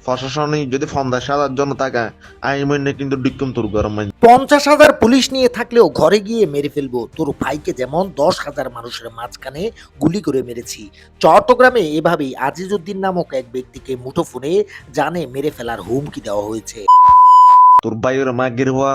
প্রশাসনিক যদি 50,000 জন থাকে আইন মান্য কিন্তু ডিক্কম তোর গরম 50,000 পুলিশ নিয়ে থাকলেও ঘরে গিয়ে মেরে ফেলবো। তোর ভাইকে যেমন 10,000 মানুষের মাঝখানে গুলি করে মেরেছি। চট্টগ্রামে এভাবেই আজিজউদ্দিন নামক এক ব্যক্তিকে মুঠোফোনে জানে মেরে ফেলার হুমকি দেওয়া হয়েছে। তোর বাইরে মাগির হওয়া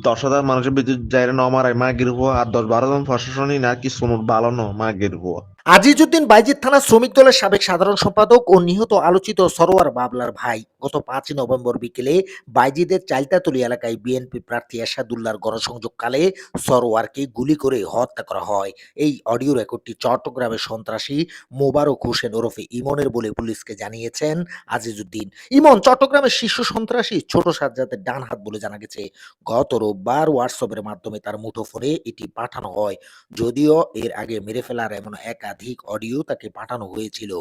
10,000 মানুষের ভিতরে যাই ন মারাই মাগির হওয়া আর 10-12 জন প্রশাসনিক না কি শুনুর ভালো ন মাগির হওয়া আজিজউদ্দিন বাইজিদ থানা শ্রমিক দলের সাবেক সাধারণ সম্পাদক ও নিহত আলোচিত সরোয়ার বাবলার ভাই গত 5 নভেম্বর বিকেলে বাইজিদের চাইতাতলি এলাকায় বিএনপি প্রার্থী এরশাদুল্লাহর গণসংযোগকালে সরোয়ারকে গুলি করে হত্যা করা হয়। এই অডিও রেকর্ডটি চট্টগ্রামের সন্ত্রাসী মোবারক হোসেন ওরফে ইমনের বলে পুলিশকে জানিয়েছেন আজিজউদ্দিন। ইমন চট্টগ্রামের শীর্ষ সন্ত্রাসী ছোট সাজ্জাদের ডান হাত বলে জানা গেছে। গত রোববার হোয়াটসঅ্যাপের মাধ্যমে তার মুঠোফোনে এটি পাঠানো হয়। যদিও এর আগে মেরে ফেলার এমন একাধিক অডিও তাকে পাঠানো হয়েছিল।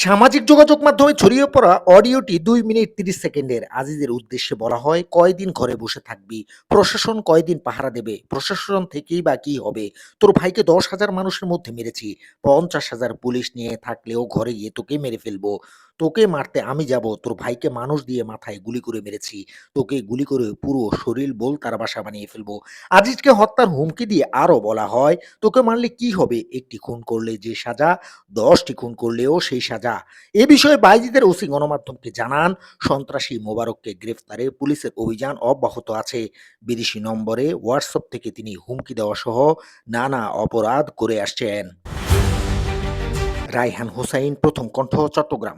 সামাজিক যোগাযোগ মাধ্যমে ছড়িয়ে পড়া অডিওটি 2 মিনিট 30 সেকেন্ডের। আজিজের উদ্দেশ্যে বলা হয়, কয়দিন ঘরে বসে থাকবি, প্রশাসন কয়দিন পাহারা দেবে, প্রশাসন থেকেই বা কি হবে, তোর ভাইকে 10,000 মানুষের মধ্যে মেরেছি, 50,000 পুলিশ নিয়ে থাকলেও ঘরে গিয়ে তোকে মেরে ফেলবো, তোকে মারতে আমি যাব, তোর ভাইকে মানুষ দিয়ে মাথায় গুলি করে মেরেছি, তোকে গুলি করে পুরো শরীর তার বাসা বানিয়ে ফেলবো। আজিজকে হত্যার হুমকি দিয়ে আরো বলা হয়, তোকে মারলে কি হবে, একটি খুন করলে যে সাজা 10টি খুন করলেও সেই সাজা। এ বিষয়ে বাইজিদের ওসি গণমাধ্যমকে জানান, সন্ত্রাসী মোবারককে গ্রেফতারে পুলিশের অভিযান অব্যাহত আছে। বিদেশি নম্বরে হোয়াটসঅ্যাপ থেকে তিনি হুমকি দেওয়া সহ নানা অপরাধ করে আসছেন। রায়হান হোসাইন, প্রথম কণ্ঠ, চট্টগ্রাম।